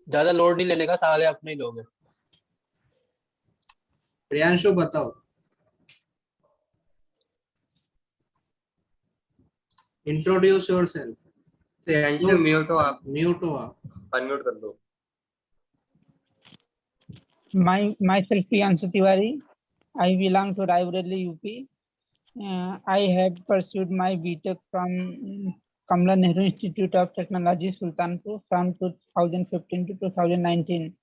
ज्यादा लोड नहीं लेने का, साले अपने ही लोग हैं। प्रियांशु बताओ। Introduce yourself. प्रियांशु म्यूट हो आप। म्यूट हो आप। अनम्यूट कर दो। Myself Priyanshu Tiwari. I belong to Raebareli, UP. I have pursued my BTech from Kamla Nehru Institute of Technology, Sultanpur from 2015 to 2019.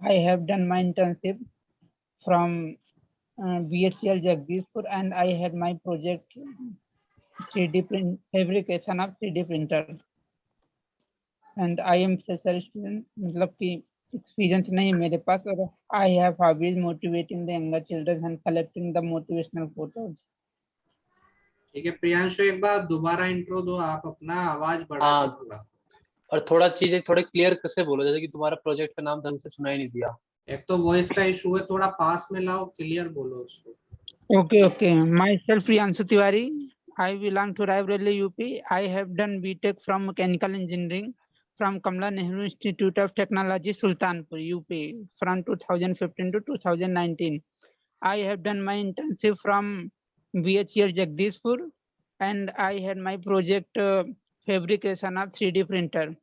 I have done my internship from BHEL Jagdishpur, and I had my project 3D print fabrication of 3D printer. And I am fresher student, मतलब कि experience नहीं मेरे पास, और I have hobbies motivating the younger children and collecting the motivational photos. ठीक है प्रियांशु, एक बार दोबारा intro दो आप अपना, आवाज बढ़ा हाँ। के थोड़ा। और थोड़ा चीजें थोड़े क्लियर कैसे बोलो, जैसे कि तुम्हारा प्रोजेक्ट का नाम ढंग से सुनाई नहीं दिया। एक तो वॉइस का इशू है, थोड़ा पास में लाओ, क्लियर बोलो उसको। Okay. Myself Priyanshu Tiwari. I belong to Raebareli, UP. I have done BTech from Mechanical Engineering from Kamla Nehru Institute of Technology, Sultanpur, UP from 2015 to 2019. I have done my internship from BHEL Jagdishpur, and I had my project fabrication of 3D printer.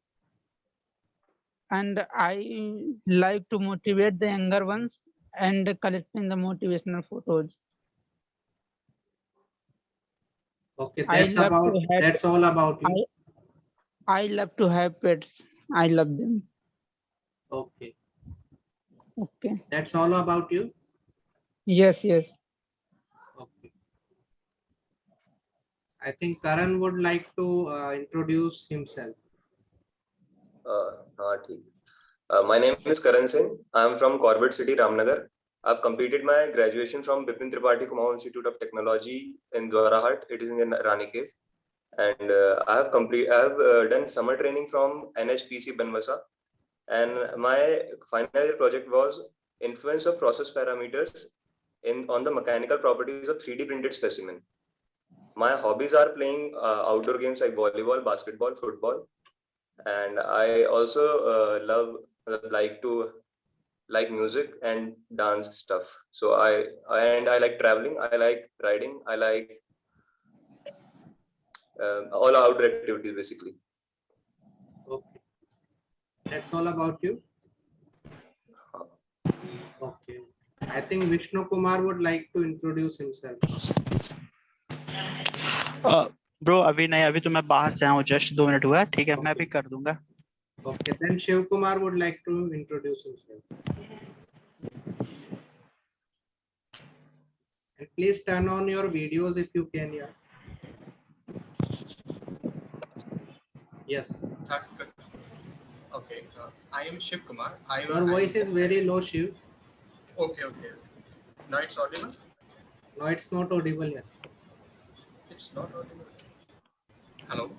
And I like to motivate the younger ones and collecting the motivational photos. Okay, I love to have- that's all about you. I love to have pets. I love them. Okay, Okay. that's all about you. Yes. Okay. I think Karan would like to introduce himself. ठीक। My name is Karan Singh. I am from Corbett City, Ramnagar. I've completed my graduation from Bipin Tripathi Kumaon Institute of Technology in Dwarahat. It is in Ranikhet. And I have done summer training from NHPC Banwasa. And my final year project was influence of process parameters on the mechanical properties of 3D printed specimen. My hobbies are playing outdoor games like volleyball, basketball, football. And I also like music and dance stuff. So I like traveling, I like riding, I like all outdoor activities basically. Okay, that's all about you. Okay, I think Vishnu Kumar would like to introduce himself. Bro अभी नहीं, अभी तो मैं बाहर से आया हूँ, just 2 minute हुआ है। ठीक है, मैं भी कर दूंगा। Okay, then Shiv Kumar would like to introduce himself. And please turn on your videos if you can. Yeah. Yes. Okay. I am Shiv Kumar. Your voice is very low, Shiv. Okay. Now it's audible? No, it's not audible yet. It's not audible. Hello.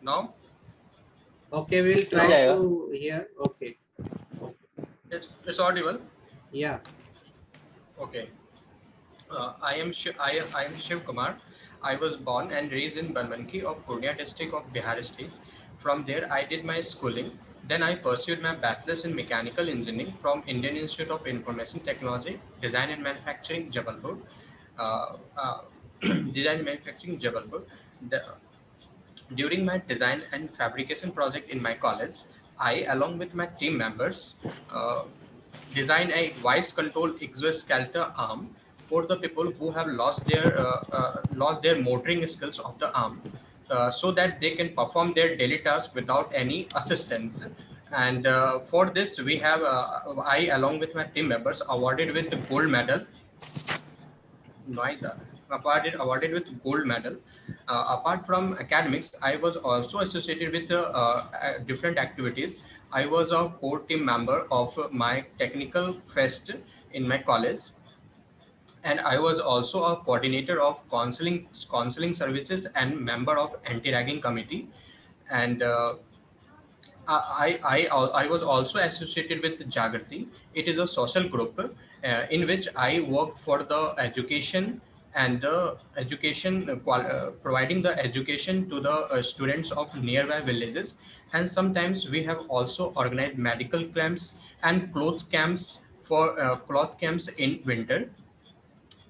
Now? Okay, we'll try to hear. Okay. It's audible. Yeah. Okay. I am Shiv Kumar. I was born and raised in Banmanki of Purnia district of Bihar state. From there, I did my schooling. Then I pursued my bachelor's in mechanical engineering from Indian Institute of Information Technology, Design and Manufacturing, Jabalpur. Design and Manufacturing, Jabalpur. During my design and fabrication project in my college, I, along with my team members, designed a voice control exoskeleton arm for the people who have lost their motoring skills of the arm, so that they can perform their daily tasks without any assistance. And for this, we have I, along with my team members, awarded with the gold medal. Awarded with gold medal. Apart from academics, I was also associated with different activities. I was a core team member of my technical fest in my college, and I was also a coordinator of counseling services and member of anti-ragging committee. And I was also associated with Jagrati. It is a social group in which I work for the education and the education providing the education to the students of nearby villages, and sometimes we have also organized medical camps and cloth camps in winter.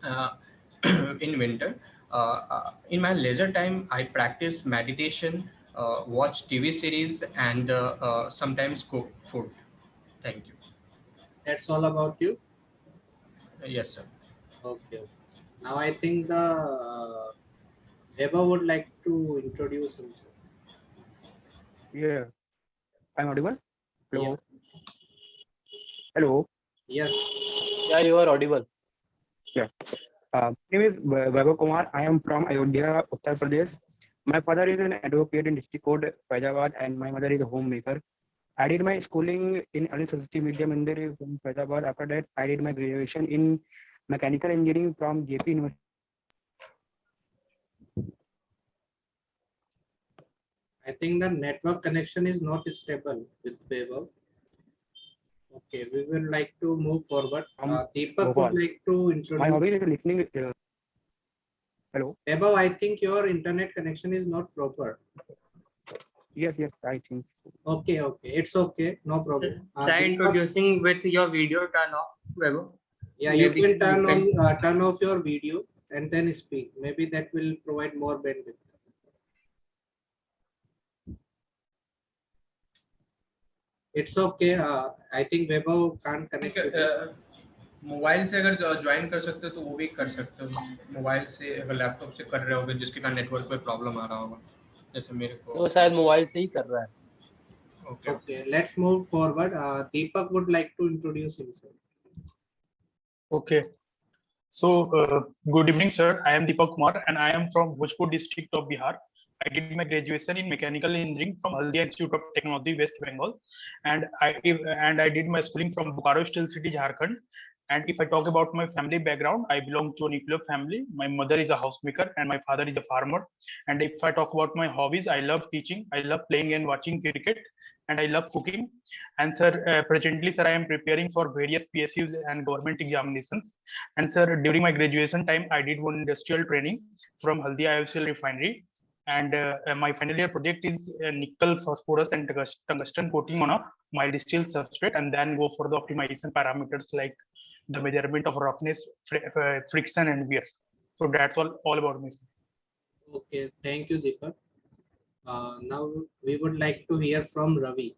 Uh, in winter, in my leisure time, I practice meditation, watch TV series, and sometimes cook food. Thank you. That's all about you. Yes, sir. Okay. Now I think the Weber would like to introduce himself. Yeah, I'm audible. Hello. Yeah. Hello. Yes. Yeah, you are audible. My name is Vaibhav Kumar. I am from Ayodhya, Uttar Pradesh. My father is an advocate in district court Faizabad, and my mother is a homemaker. I did my schooling in Ali Saraswati Vidya Mandir from Faizabad. After that, I did my graduation in mechanical engineering from JP University. I think the network connection is not stable with Weber. Okay, we will like to move forward. Deepak would Bhopal. like to My introduce. hobby is listening. Hello. Weber, I think your internet connection is not proper. Yes, I think so. Okay, it's okay, no problem. Try Deepak, introducing with your video turn off, Weber. yeah, you Maybe can you turn off your video and then speak. Maybe that will provide more bandwidth. It's okay. I think Weber can't connect. with it. Mobile से अगर join कर सकते हो तो वो भी कर सकते हो. मोबाइल से अगर लैपटॉप से कर रहे होगे जिसके कारण नेटवर्क पे प्रॉब्लम आ रहा होगा, जैसे मेरे को. तो शायद मोबाइल से ही कर रहा है. Okay. Okay, let's move forward. Deepak would like to introduce himself. Okay. So, good evening, sir. I am Deepak Kumar, and I am from Bhojpur district of Bihar. I did my graduation in mechanical engineering from Haldia Institute of Technology, West Bengal, and I did my schooling from Bokaro Steel City, Jharkhand. And if I talk about my family background, I belong to a nuclear family. My mother is a housemaker, and my father is a farmer. And if I talk about my hobbies, I love teaching, I love playing and watching cricket, and I love cooking. And sir, presently, sir, I am preparing for various PSUs and government examinations. And sir, during my graduation time, I did one industrial training from Haldia IOCL refinery. And my final year project is nickel, phosphorus, and tungsten coating on a mild steel substrate, and then go for the optimization parameters like the measurement of roughness, friction, and wear. So that's all about me. Okay, thank you, Deepak. Now we would like to hear from Ravi.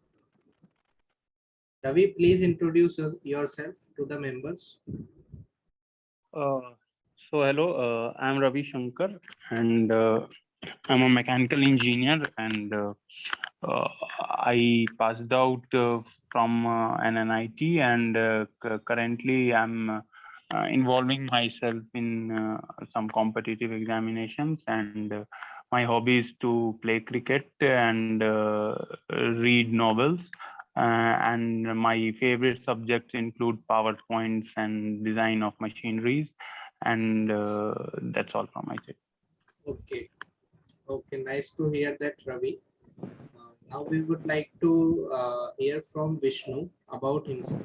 Ravi, please introduce yourself to the members. So hello, I'm Ravi Shankar, and I'm a mechanical engineer, and I passed out from an NIT, and currently I'm involving myself in some competitive examinations, and my hobby is to play cricket and read novels. And my favorite subjects include PowerPoints and design of machineries, and that's all from my side. Okay, nice to hear that, Ravi. Now we would like to hear from Vishnu about himself.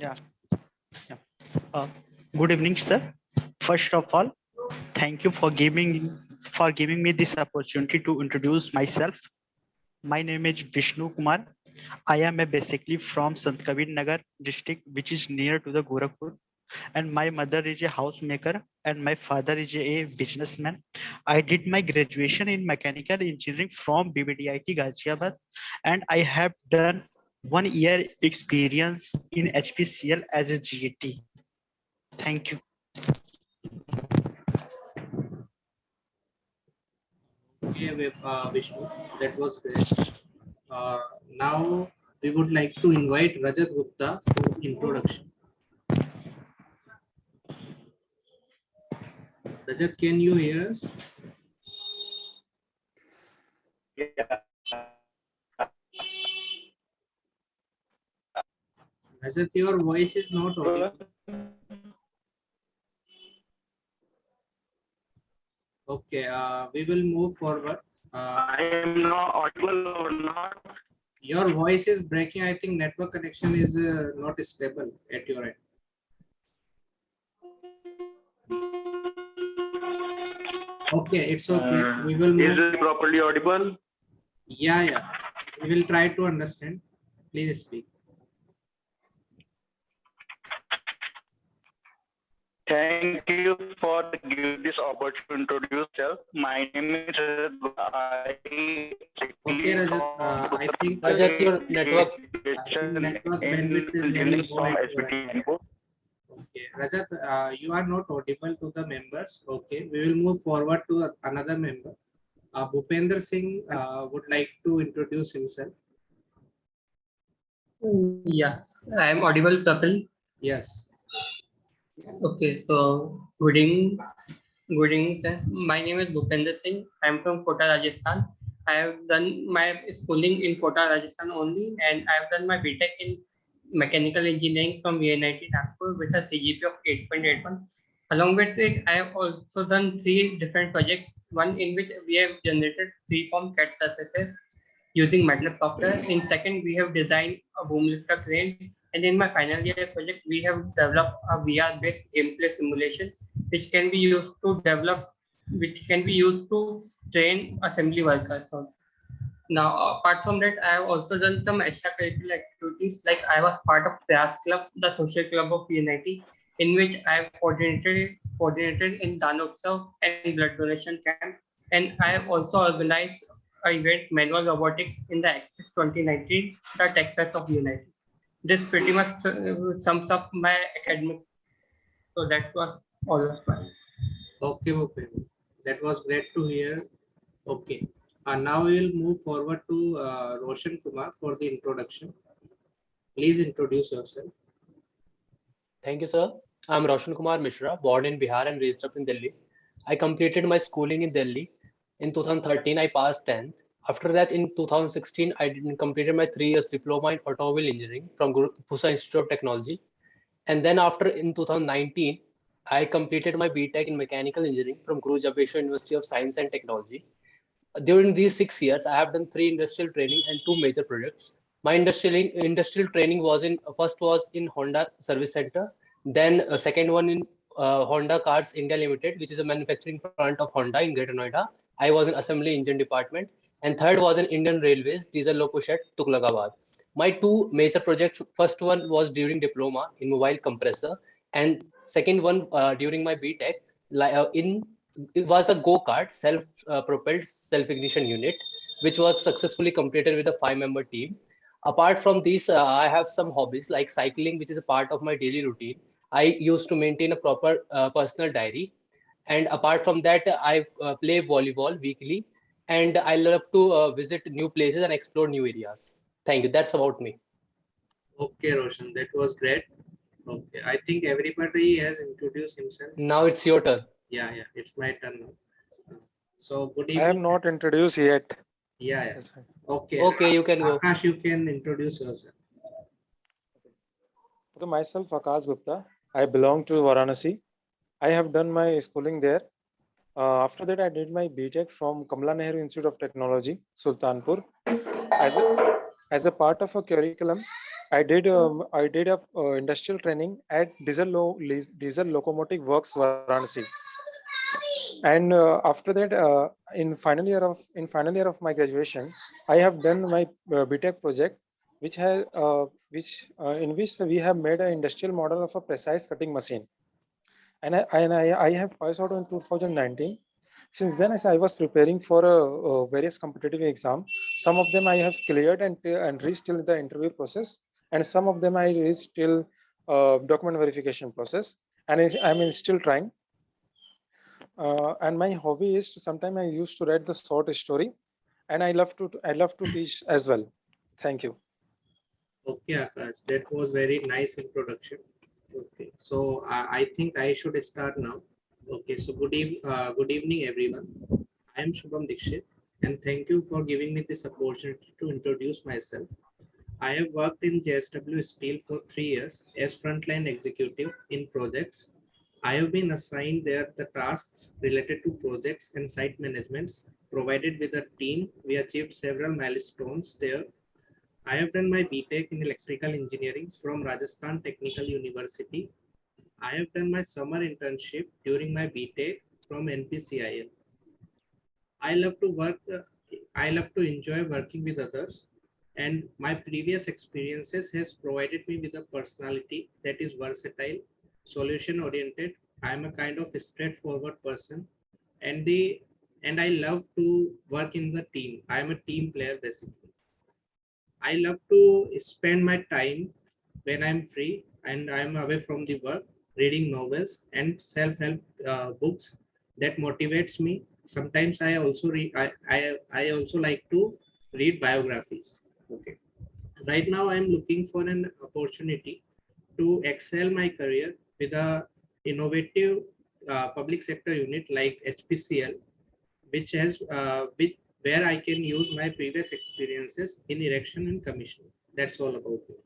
Yeah. Good evening, sir. First of all, thank you for giving me this opportunity to introduce myself. My name is Vishnu Kumar. I am basically from Sant Kabir Nagar district, which is near to the Gorakhpur. And my mother is a housemaker and my father is a businessman. I did my graduation in mechanical engineering from BBDIT Ghaziabad, and I have done 1 year experience in HPCL as a GAT. Thank you. Okay, Vishnu, that was great. Now we would like to invite Rajat Gupta for introduction. Rajat, can you hear us? Yeah. Rajat, your voice is not audible. Okay, we will move forward. I am not audible or not? Your voice is breaking. I think network connection is not stable at your end. Okay, it's okay. We will move. Is it properly audible? Yeah. We will try to understand. Please speak. Thank you for giving this opportunity to introduce yourself. My name is Okay, Rajat. I think Rajat, your network. network bandwidth is very low at your end. SBT. Okay, Rajat, you are not audible to the members. Okay, we will move forward to another member. Bhupender Singh would like to introduce himself. Yeah, I am audible, Kapil. Yes. Okay, so good evening. Good evening, sir. My name is Bhupender Singh. I am from Kota, Rajasthan. I have done my schooling in Kota, Rajasthan only, and I have done my BTech in mechanical engineering from VNIT Nagpur with a CGPA of 8.81. Along with it, I have also done 3 different projects. One in which we have generated free-form CAD surfaces using MATLAB software. In second, we have designed a boom lifter crane. And in my final year project, we have developed a VR-based gameplay simulation, which can be used to train assembly workers. Now, apart from that, I have also done some extracurricular activities. Like I was part of Prayas Club, the social club of UNIT, in which I have coordinated in Danotsav and blood donation camp. And I have also organized an event, manual robotics, in the Access 2019, the Texas of UNIT. This pretty much sums up my academic. So that was all of mine. Okay, Bhupender. That was great to hear. Okay. Now we will move forward to Roshan Kumar for the introduction. Please introduce yourself. Thank you, sir. I'm Roshan Kumar Mishra, born in Bihar and raised up in Delhi. I completed my schooling in Delhi. In 2013, I passed 10th. After that, in 2016, I completed my 3 years diploma in automobile engineering from Pusa Institute of Technology. And then after, in 2019, I completed my BTech in mechanical engineering from Guru Jabeshwar University of Science and Technology. During these 6 years, I have done 3 industrial training and 2 major projects. My industrial training was first was in Honda Service Center, then second one in Honda Cars India Limited, which is a manufacturing plant of Honda in Greater Noida. I was in assembly engine department, and third was in Indian Railways diesel loco shed Tughlakabad. My 2 major projects. First one was during diploma in mobile compressor, and second one during my BTech it was a go-kart self-propelled self-ignition unit, which was successfully completed with a 5-member team. Apart from these, I have some hobbies like cycling, which is a part of my daily routine. I used to maintain a proper personal diary. And apart from that, I play volleyball weekly, and I love to visit new places and explore new areas. Thank you. That's about me. Okay, Roshan, that was great. Okay, I think everybody has introduced himself. Now it's your turn. Yeah, it's my turn now. So good evening. I am not introduced yet. Yeah. Yes, sir. Okay. Okay, you can go. Akash, you can introduce yourself. Okay, myself Akash Gupta. I belong to Varanasi. I have done my schooling there. After that, I did my BTech from Kamala Nehru Institute of Technology, Sultanpur. As a part of a curriculum, I did a industrial training at Diesel Locomotive Works, Varanasi. And after that, in final year of my graduation, I have done my BTech project, in which we have made an industrial model of a precise cutting machine. And I have passed out in 2019. Since then, as I was preparing for various competitive exams, some of them I have cleared and reached till the interview process, and some of them I reached till document verification process, and I'm still trying. And my hobby is sometimes I used to write the short story, and I love to teach as well. Thank you. Okay, Akash, that was very nice introduction. Okay, so I think I should start now. Okay, so good evening, everyone. I am Shubham Dixit, and thank you for giving me this opportunity to introduce myself. I have worked in JSW Steel for 3 years as frontline executive in projects. I have been assigned there the tasks related to projects and site managements. Provided with a team, we achieved several milestones there. I have done my BTech in electrical engineering from Rajasthan Technical University. I have done my summer internship during my BTech from NPCIL. I love to work I love to enjoy working with others, and my previous experiences has provided me with a personality that is versatile, solution oriented. I am a kind of straightforward person, and I love to work in the team. I am a team player basically. I love to spend my time when I'm free and I'm away from the work, reading novels and self-help books that motivates me. Sometimes I also read. I also like to read biographies. Okay. Right now, I'm looking for an opportunity to excel my career with a innovative public sector unit like HPCL, which has where I can use my previous experiences in erection and commissioning. That's all about it.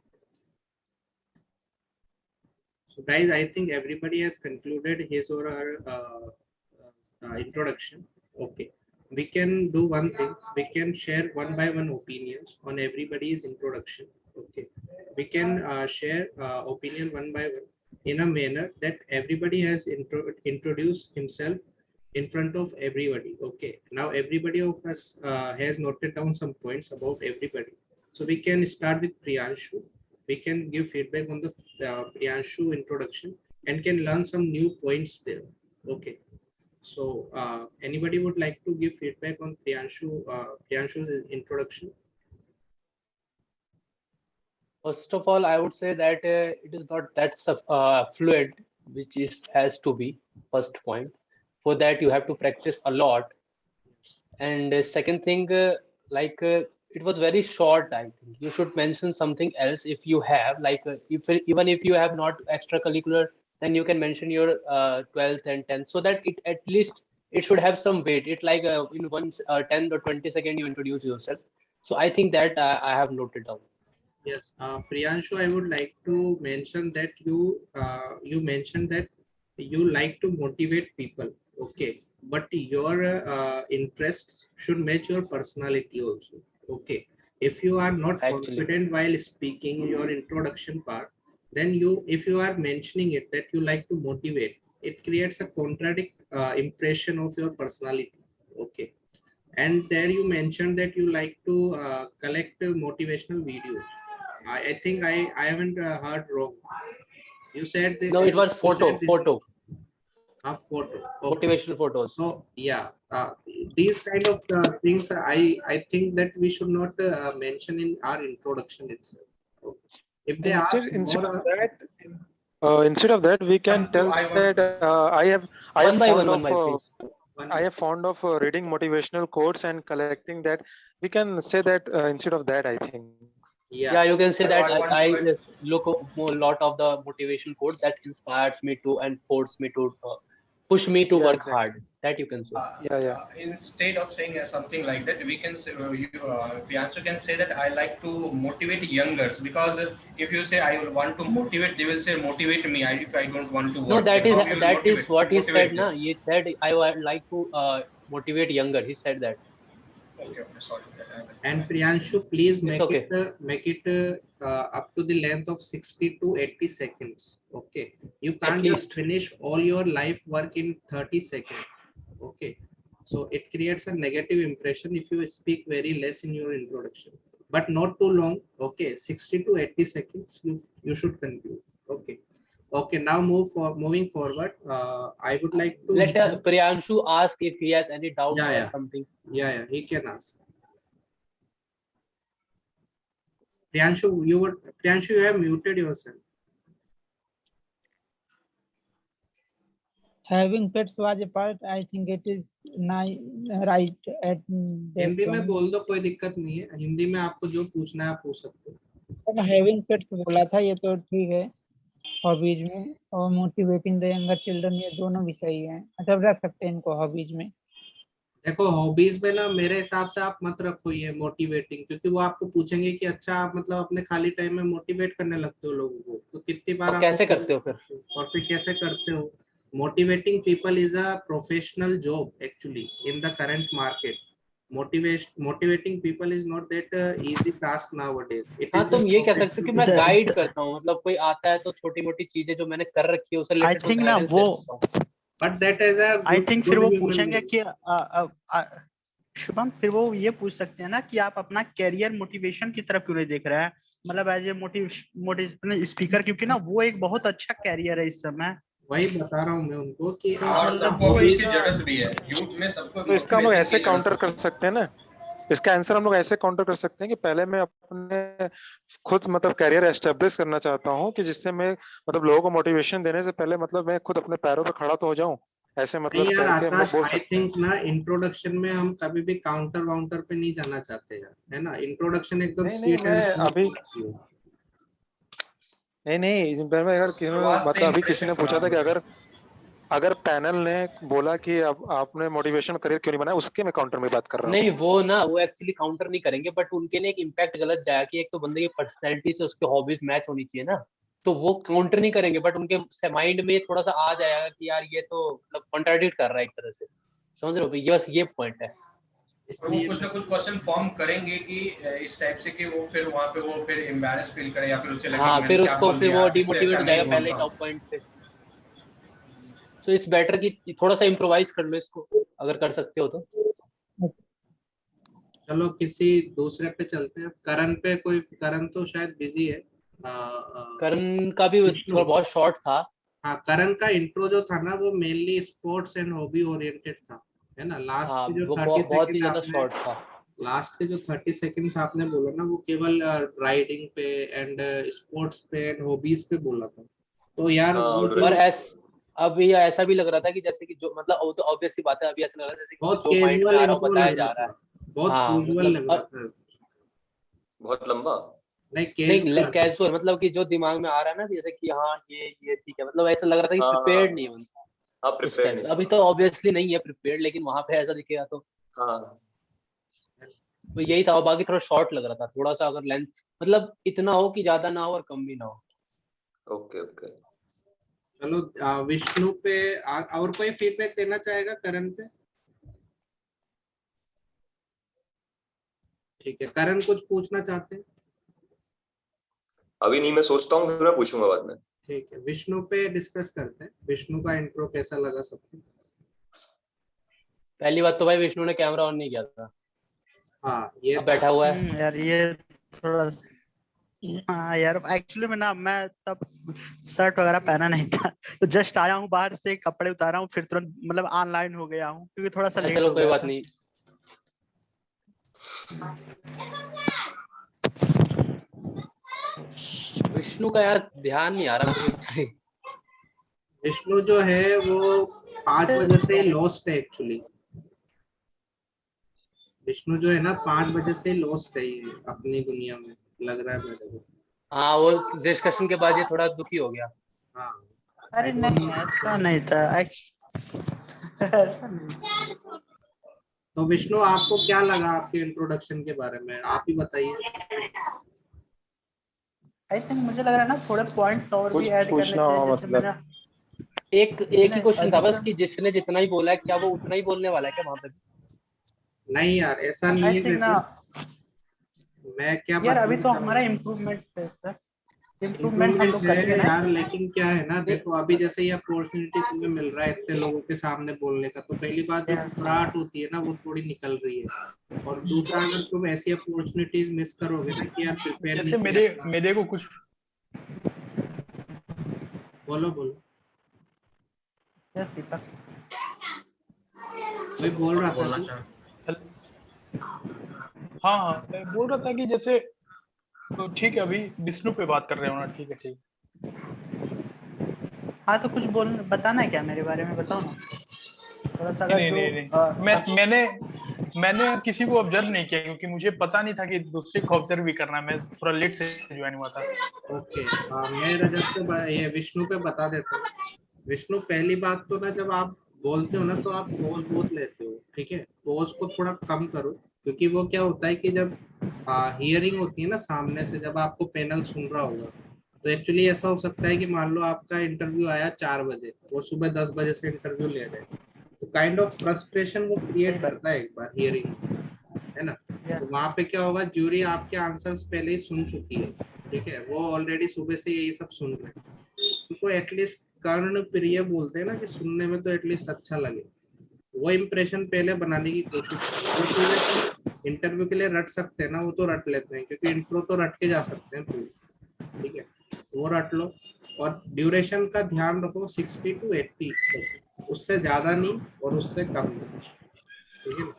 So guys, I think everybody has concluded his or her introduction. Okay. We can do one thing. We can share one by one opinions on everybody's introduction. Okay. We can share opinion one by one in a manner that everybody has introduced himself in front of everybody. Okay. Now everybody of us has noted down some points about everybody. So we can start with Priyanshu. We can give feedback on the Priyanshu introduction and can learn some new points there. Okay. So anybody would like to give feedback on Priyanshu's introduction? First of all, I would say that it is not that fluid, which is has to be first point. For that, you have to practice a lot. And second thing, it was very short. I think you should mention something else if you have, even if you have not extracurricular, then you can mention your 12th and 10th, so that it at least it should have some weight. It like in 10 or 20 second you introduce yourself. So I think that I have noted down. Yes, Priyanshu, I would like to mention that you mentioned that you like to motivate people. Okay, but your interests should match your personality also. Okay, if you are not confident while speaking your introduction part, then if you are mentioning it that you like to motivate, it creates a contradict impression of your personality. Okay, and there you mentioned that you like to collect motivational videos. I think I haven't heard wrong. You said that No, it was photo. A photo. Okay. Motivational photos. So yeah, these kind of things I think that we should not mention in our introduction itself. Okay. If they ask instead of that, we can tell that I am fond of reading motivational quotes and collecting that. We can say that instead of that, I think. Yeah, you can say that I just look a lot of the motivation quote that inspires me to and force me to push me to work hard. That you can say. Instead of saying something like that, we can say Priyanshu can say that I like to motivate youngers, because if you say I want to motivate, they will say motivate me. If I don't want to work. No, that is what he said. Na, he said I would like to motivate younger. He said that. Okay, sorry. And Priyanshu, please make it up to the length of 60 to 80 seconds. Okay, you can't just finish all your life work in 30 seconds. Okay, so it creates a negative impression if you speak very less in your introduction, but not too long. Okay, 60 to 80 seconds. You should conclude. Okay. Okay, now moving forward. I would like to let Priyanshu ask if he has any doubt or something. Yeah, he can ask. Priyanshu, you have muted yourself. Having pets was a part. I think it is right at. Hindi में बोल दो, कोई दिक्कत नहीं है. हिंदी में आपको जो पूछना है आप पूछ सकते हो. Having pets बोला था, ये तो ठीक है. हॉबीज में और मोटिवेटिंग द यंगर चिल्ड्रन, ये दोनों भी सही है. मतलब रख सकते हैं इनको हॉबीज में. देखो हॉबीज में ना मेरे हिसाब से आप मत रखो ये मोटिवेटिंग, क्योंकि वो आपको पूछेंगे कि अच्छा आप मतलब अपने खाली टाइम में मोटिवेट करने लगते हो लोगों को, तो कितनी बार आप कैसे करते हो फिर, और फिर कैसे करते हो. Motivating people is a professional job actually in the current market. Motivating people is not that easy task nowadays. हाँ, तुम ये कह सकते हो कि मैं गाइड करता हूँ, मतलब कोई आता है तो छोटी मोटी चीजें जो मैंने कर रखी है उसे रिलेटेड आई थिंक ना वो But that is a I think फिर वो पूछेंगे कि शुभम, फिर वो ये पूछ सकते हैं ना कि आप अपना कैरियर मोटिवेशन की तरफ क्यों नहीं देख रहे हैं, मतलब एज ए मोटिवेशनल स्पीकर, क्योंकि ना वो एक बहुत अच्छा कैरियर है इस समय। वही बता रहा हूँ मैं उनको कि और सबको अभी इसकी जरूरत भी है, यूथ में सबको तो इसका हम लोग motivation ऐसे की काउंटर जरूरत कर सकते हैं ना, इसका आंसर हम लोग ऐसे काउंटर कर सकते हैं कि पहले मैं अपने खुद मतलब कैरियर एस्टेब्लिश करना चाहता हूँ कि जिससे मैं मतलब लोगों को मोटिवेशन देने से पहले मतलब मैं खुद अपने पैरों पे खड़ा तो हो जाऊं, ऐसे मतलब नहीं यार करके हम लोग आकाश, बोल आई सकते हैं। थिंक ना इंट्रोडक्शन में हम कभी भी काउंटर वाउंटर पे नहीं जाना चाहते यार, है ना। इंट्रोडक्शन एकदम नहीं नहीं स्वीट मैं एंड अभी नहीं मैं अगर किसी ने शुरुआत से मतलब अभी किसी ने इंप्रेशन पूछा था खराब कि हो जाए। अगर अगर पैनल ने बोला कि अब आपने मोटिवेशन करियर क्यों नहीं बनाया, उसके मैं काउंटर में बात कर रहा हूँ। नहीं वो ना वो एक्चुअली काउंटर नहीं करेंगे, बट उनके ने एक इम्पैक्ट गलत जाया कि एक तो बंदे की पर्सनैलिटी से उसके हॉबीज मैच होनी चाहिए ना, तो वो काउंटर नहीं करेंगे, बट उनके माइंड में थोड़ा सा आ जाएगा कि यार ये तो मतलब कॉन्ट्राडिक्ट कर रहा है एक तरह से, समझ रहे हो भाई, बस ये पॉइंट है। और वो कुछ ना कुछ क्वेश्चन फॉर्म करेंगे कि इस टाइप से कि वो फिर वहाँ पे वो फिर एम्बैरेस फील करे या फिर उसे लगे हाँ कि मैंने फिर क्या उसको बोल फिर दिया, वो इससे डिमोटिवेट अच्छा हो नहीं जाएगा पहले बोलता। टॉप पॉइंट पे। सो इट्स बेटर कि थोड़ा सा इम्प्रोवाइज कर लो इसको, अगर कर सकते हो तो। चलो किसी दूसरे पे चलते हैं। करण पे कोई, करण तो शायद बिजी है। करण का भी विष्णु, थोड़ा बहुत शॉर्ट था। हाँ करण का इंट्रो जो था ना वो mainly sports and hobby oriented था, है ना। लास्ट हाँ के जो वो 30 बहुत ही सेकंड ज्यादा आपने शॉर्ट था। लास्ट के जो 30 सेकंड्स आपने बोला ना वो केवल राइडिंग पे एंड स्पोर्ट्स पे एंड हॉबीज पे बोला था। तो यार हाँ वो और जो अब ये ऐसा भी लग रहा था कि जैसे कि जो मतलब वो तो ऑब्वियस सी बात है, अभी ऐसा लग रहा है जैसे कि बहुत जो माइंड में कैजुअल आ रहा हो इंट्रो बताया लग जा रहा रहा है। था, बहुत हाँ कैजुअल मतलब लग रहा था। बहुत लंबा। नहीं नहीं कैजुअल। कैजुअल मतलब कि जो दिमाग में आ रहा है ना कि जैसे कि हाँ ये ठीक है, मतलब ऐसा लग रहा था कि हाँ प्रिपेयर्ड नहीं है उनका हाँ उस प्रिपेयर्ड टाइम से। नहीं अभी था। तो ऑब्वियसली नहीं है प्रिपेयर्ड, लेकिन वहां पे ऐसा दिखेगा हाँ तो यही था। और बाकी थोड़ा शॉर्ट लग रहा था, थोड़ा सा अगर लेंथ मतलब इतना हो कि ज्यादा ना हो और कम भी ना हो। Okay okay. चलो विष्णु पे और कोई फीडबैक देना चाहेगा करण पे? ठीक है, करण कुछ पूछना चाहते हैं? अभी नहीं, मैं सोचता हूँ फिर मैं पूछूंगा बाद में। ठीक है, विष्णु पे डिस्कस करते हैं। विष्णु का इंट्रो कैसा लगा सबको? पहली बात तो भाई विष्णु ने कैमरा ऑन नहीं किया था, हाँ ये अब बैठा हुआ है। यार ये थोड़ा, हाँ यार एक्चुअली मैं तब शर्ट वगैरह पहना नहीं था, तो जस्ट आया हूँ बाहर से, कपड़े उतारा हूँ, फिर तुरंत मतलब ऑनलाइन हो गया हूँ क्योंकि थोड़ा सा लेट चलो हो कोई गया बात था। नहीं। विष्णु का यार ध्यान नहीं आ रहा मुझे। विष्णु जो है वो 5 बजे से ही लॉस्ट है एक्चुअली। विष्णु जो है ना 5 बजे से ही लॉस्ट है ये अपनी दुनिया में, लग रहा है मेरे को। हाँ वो डिस्कशन के बाद ये थोड़ा दुखी हो गया। हाँ अरे नहीं ऐसा नहीं था ऐसा नहीं। तो विष्णु आपको क्या लगा आपके इंट्रोडक्शन के बारे में, आप ही बताइए। आई थिंक मुझे लग रहा है ना थोड़े पॉइंट्स और भी कुछ ऐड करने पूछना चाहिए, हो जैसे मतलब। मैंने एक ही क्वेश्चन था बस नहीं कि जिसने जितना ही बोला है क्या वो उतना ही बोलने वाला है क्या वहां पे? नहीं यार ऐसा नहीं आई है थिंक ना देखो, मैं क्या यार, अभी बताना तो चाह रहा हमारा हूँ। इम्प्रूवमेंट है सर, इम्प्रूवमेंट हम इम्प्रूवमेंट लोग करेंगे है ना यार, इसमें। लेकिन क्या है ना देखो, अभी जैसे ये अपॉर्चुनिटी तुम्हें मिल रहा है इतने लोगों के सामने बोलने का, तो पहली बात जो Yes. घबराहट होती है ना वो थोड़ी निकल रही है। और दूसरा, अगर तुम ऐसी अपॉर्चुनिटीज मिस करोगे ना कि यार प्रिपेयर नहीं जैसे किया मेरे था। मेरे को कुछ बोलो बोलो, Yes, दीपक। कोई बोल रहा और था बोलना तू? चाह हाँ हाँ मैं बोल रहा था कि जैसे तो ठीक है, अभी विष्णु पे बात कर रहे हो ना, ठीक है ठीक। हाँ तो कुछ बोल बताना है क्या मेरे बारे में, बताओ ना थोड़ा सा, अगर नहीं जो नहीं नहीं मैंने किसी को ऑब्जर्व नहीं किया क्योंकि मुझे पता नहीं था कि दूसरे को ऑब्जर्व भी करना है, मैं थोड़ा लेट से ज्वाइन हुआ था। ओके, मैं रजत पे ये विष्णु पे बता देता हूँ। विष्णु, पहली बात तो ना जब आप बोलते हो ना तो आप पॉज बहुत लेते हो, ठीक है। पॉज को थोड़ा कम करो, क्योंकि वो क्या होता है कि जब हियरिंग होती है ना सामने से, जब आपको पैनल सुन रहा होगा, तो एक्चुअली ऐसा हो सकता है कि मान लो आपका इंटरव्यू आया 4 बजे, वो सुबह 10 बजे से इंटरव्यू ले रहे हैं, तो काइंड ऑफ फ्रस्ट्रेशन वो सही क्रिएट बात। करता है एक बार हियरिंग, है ना। तो Yes. वहां पे क्या होगा, ज्यूरी आपके आंसर्स पहले ही सुन चुकी है, ठीक है, वो ऑलरेडी सुबह से यही सब सुन रहे हैं। उनको एटलीस्ट कर्ण प्रिय बोलते हैं ना, कि सुनने में तो एटलीस्ट अच्छा लगे, वो इम्प्रेशन पहले बनाने की कोशिश करो। जो चीजें इंटरव्यू के लिए रट सकते हैं ना, वो तो रट लेते हैं, क्योंकि इंट्रो तो रट के जा सकते हैं पूरी, ठीक है, वो रट लो। और ड्यूरेशन का ध्यान रखो 60 to 80, उससे ज्यादा नहीं और उससे कम नहीं, ठीक है ना।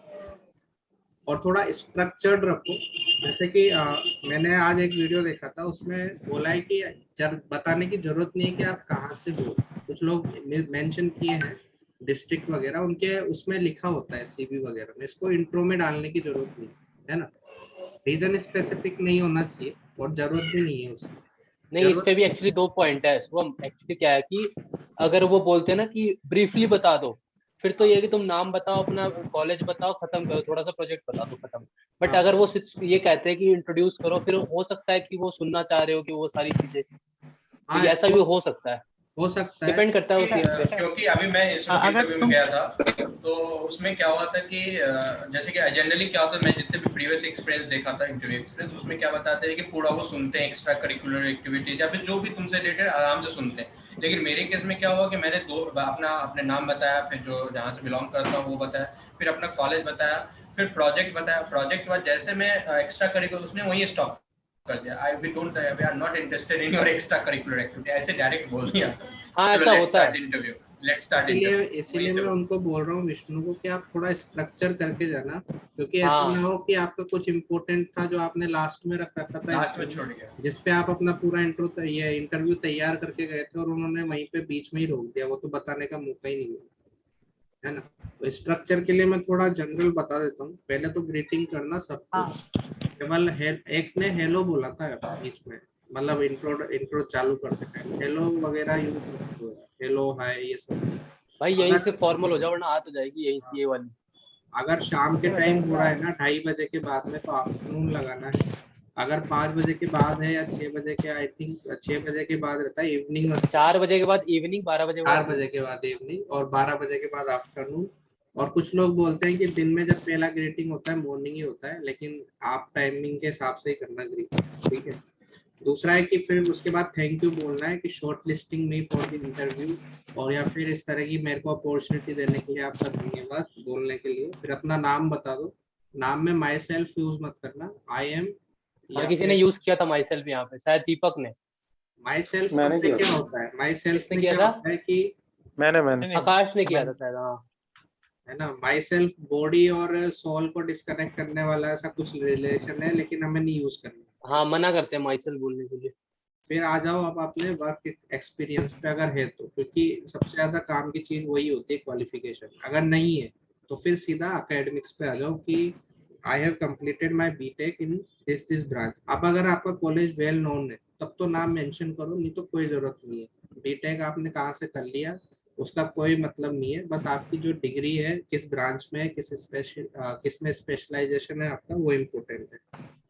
और थोड़ा स्ट्रक्चर्ड रखो, जैसे कि मैंने आज एक वीडियो देखा था, उसमें बोला है कि बताने की जरूरत नहीं है कि आप कहाँ से हो। कुछ लोग मेंशन किए हैं डिस्ट्रिक्ट वगैरह, उनके उसमें लिखा होता है सीवी वगैरह में, इसको इंट्रो में डालने की जरूरत नहीं है ना। रीजन स्पेसिफिक नहीं होना चाहिए और जरूरत भी नहीं है उसकी। नहीं, इस पे भी एक्चुअली 2 पॉइंट है शुभम। एक्चुअली क्या है कि अगर वो बोलते हैं ना कि ब्रीफली बता दो, फिर तो ये है कि तुम नाम बताओ, अपना कॉलेज बताओ, खत्म करो, थोड़ा सा प्रोजेक्ट बता दो, खत्म। बट अगर वो ये कहते हैं कि इंट्रोड्यूस करो, फिर हो सकता है कि वो सुनना चाह रहे हो कि वो सारी चीजें, तो ये ऐसा भी हो सकता है, डिपेंड करता है उस सीन पे। क्योंकि अभी मैं इस इंटरव्यू में गया था, तो उसमें क्या हुआ था कि जैसे कि जनरली क्या होता है, मैं जितने भी प्रीवियस एक्सपीरियंस देखा था, इंटरव्यू एक्सपीरियंस, उसमें क्या बताते हैं कि पूरा वो सुनते हैं, एक्स्ट्रा करिकुलर एक्टिविटीज या फिर जो भी तुमसे रिलेटेड आराम से सुनते हैं। लेकिन मेरे केस में क्या हुआ कि मैंने अपने नाम बताया, फिर जो जहाँ से बिलोंग करता हूँ वो बताया, फिर अपना कॉलेज बताया, फिर प्रोजेक्ट बताया। प्रोजेक्ट बाद जैसे मैं एक्स्ट्रा करिकुलर, उसने वही स्टॉप कर दिया, we are not interested in your extra curricular activity, ऐसे डायरेक्ट बोल दिया। हाँ, ऐसा होता है। Interview let's start interview. इसीलिए मैं उनको बोल रहा हूँ विष्णु को कि आप थोड़ा स्ट्रक्चर करके जाना, क्योंकि ऐसा ना हो कि आपका कुछ इम्पोर्टेंट था जो आपने लास्ट में रख रखा था, लास्ट में छोड़ गया, जिसपे आप अपना पूरा इंटरव्यू तैयार करके गए थे और उन्होंने वहीं पे बीच में ही रोक दिया, वो तो बताने का मौका ही नहीं मिला, है ना। तो स्ट्रक्चर के लिए मैं थोड़ा जनरल बता देता हूँ। पहले तो ग्रीटिंग करना सबको, केवल एक ने हेलो बोला था बीच में, मतलब इंट्रो चालू करते टाइम हेलो वगैरह यूज मत करो, हेलो हाय ये सब भाई यहीं से फॉर्मल हो जाओ, वरना आ तो जाएगी यहीं से ये वाली। अगर शाम के टाइम हो रहा है ना 2:30 बजे के बाद में, तो आफ्टरनून लगाना है। अगर 5 बजे के बाद है या 6 बजे के, आई थिंक 6 बजे के बाद रहता है इवनिंग, 4 बजे के बाद इवनिंग, 12 बजे 4 बजे के बाद इवनिंग और 12 बजे के बाद आफ्टरनून। और कुछ लोग बोलते हैं कि दिन में जब पहला ग्रीटिंग होता है मॉर्निंग ही होता है, लेकिन आप टाइमिंग के हिसाब से ही करना ग्रीटिंग, ठीक है। दूसरा है कि फिर उसके बाद थैंक यू बोलना है कि short listing me for the interview, और या फिर इस तरह की मेरे को अपॉर्चुनिटी देने के लिए आपका धन्यवाद बोलने के लिए। फिर अपना नाम बता दो, नाम में माई सेल्फ यूज मत करना, आई एम। किसी ने यूज किया था माई सेल्फ यहाँ पे, शायद दीपक ने। माई सेल्फ मैंने किया क्या होता है, माई सेल्फ किसने में किया क्या था? होता है कि मैंने आकाश ने किया था शायद, हाँ, है ना। माई सेल्फ बॉडी और सोल को डिस्कनेक्ट करने वाला ऐसा कुछ रिलेशन है, लेकिन हमें नहीं यूज करना। हाँ, मना करते हैं माई सेल्फ बोलने के लिए। फिर आ जाओ अब अपने वर्क एक्सपीरियंस पे, अगर है तो, क्योंकि सबसे ज्यादा काम की चीज वही होती है क्वालिफिकेशन। अगर नहीं है तो फिर सीधा एकेडमिक्स पे आ जाओ कि I have completed my BTech in this branch. अब अगर आपका कॉलेज वेल नोन है तब तो नाम मेंशन करो, नहीं तो कोई जरूरत नहीं है। बीटेक आपने कहाँ से कर लिया उसका कोई मतलब नहीं है, बस आपकी जो डिग्री है किस ब्रांच में, किस में स्पेशलाइजेशन है आपका, वो इम्पोर्टेंट है।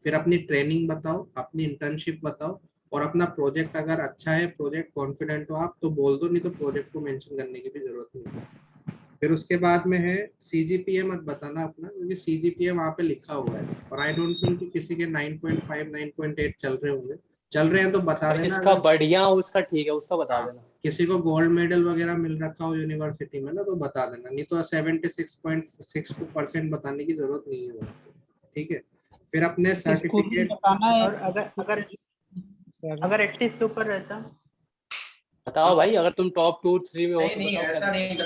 फिर अपनी ट्रेनिंग बताओ, अपनी इंटर्नशिप बताओ, और अपना प्रोजेक्ट अगर अच्छा है, प्रोजेक्ट कॉन्फिडेंट हो आप तो बोल दो, नहीं तो प्रोजेक्ट को मेंशन करने की भी जरूरत नहीं है। फिर उसके बाद में है सीजीपीए मत बताना अपना, क्योंकि सीजीपीए वहाँ पे लिखा हुआ है और आई डोंट थिंक कि किसी के 9.5 9.8 चल रहे होंगे। चल रहे हैं तो बता देना, इसका बढ़िया हो, उसका ठीक है, उसका बता देना। किसी को गोल्ड मेडल वगैरह मिल रखा हो यूनिवर्सिटी में ना, तो बता देना, नहीं तो 76.62% बताने की जरूरत नहीं है, ठीक है। फिर अपने सर्टिफिकेट बताना है। और अगर 80 से ऊपर रहता, बताओ भाई, अगर तुम टॉप 2 3 में हो तो नहीं बताओ। ऐसा नहीं,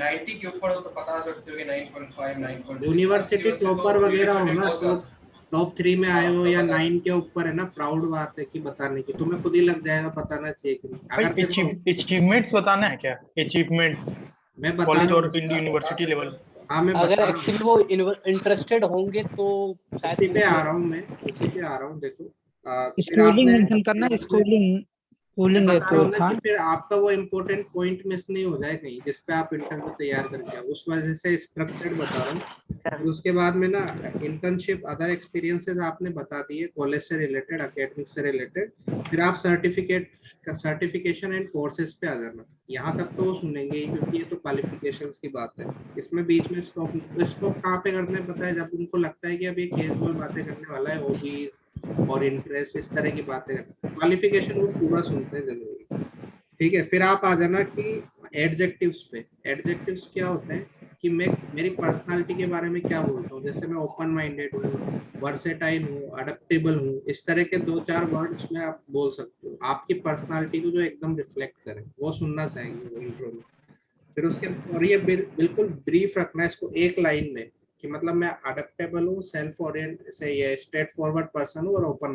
90 के ऊपर हो तो बता सकते हो कि 9.5 9.6। यूनिवर्सिटी टॉपर वगैरह हो ना, तो टॉप 3 में आए हो या 9 के ऊपर है ना, प्राउड बात है कि बताने की, तुम्हें खुद ही लग जाएगा बताना चाहिए कि नहीं। अगर अचीवमेंट्स बताना है क्या? अचीवमेंट मैं बता कॉलेज रहा और हूँ, यूनिवर्सिटी लेवल। हाँ मैं अगर बता रहा हूँ, एक्चुअली वो इंटरेस्टेड होंगे तो शायद उसी पे आ रहा हूँ मैं, उसी पे आ रहा हूँ। देखो फिर स्कूलिंग आपने, मेंशन करना है, स्कूलिंग बता रहा तो हूँ ना था। कि फिर आपका वो इम्पोर्टेंट पॉइंट मिस नहीं हो जाए कहीं, जिसपे आप इंटरव्यू तैयार करके आओ, उस वजह से स्ट्रक्चर्ड बता रहा हूँ। फिर उसके बाद में ना इंटर्नशिप, अदर एक्सपीरियंसेस आपने बता दिए कॉलेज से रिलेटेड, एकेडमिक से रिलेटेड। फिर आप सर्टिफिकेशन एंड कोर्सेज पे आ जाना। यहाँ तक तो वो सुनेंगे ही, क्योंकि ये तो क्वालिफिकेशंस की बात है। इसमें बीच में स्कोप कहाँ पे करना है पता है, जब उनको लगता है कि अब ये कैजुअल बातें करने वाला है, हॉबीज और इंटरेस्ट इस तरह की बातें, क्वालिफिकेशन वो पूरा सुनते हैं जनरली, ठीक है। फिर आप आ जाना कि एडजेक्टिव्स पे। एडजेक्टिव्स क्या होते हैं कि मैं मेरी पर्सनालिटी के बारे में क्या बोलता हूँ, जैसे मैं ओपन माइंडेड हूँ, वर्सेटाइल हूँ, अडेप्टेबल हूँ, इस तरह के 2-4 वर्ड्स में आप बोल सकते हो आपकी पर्सनालिटी को जो एकदम रिफ्लेक्ट करे, वो सुनना चाहेंगे वो इंट्रो में। फिर उसके और ये बिल्कुल ब्रीफ रखना है इसको एक लाइन में कि मतलब मैं अडेप्टेबल हूँ, सेल्फ ओरिएंट से ये स्ट्रेट फॉरवर्ड पर्सन हूँ और ओपन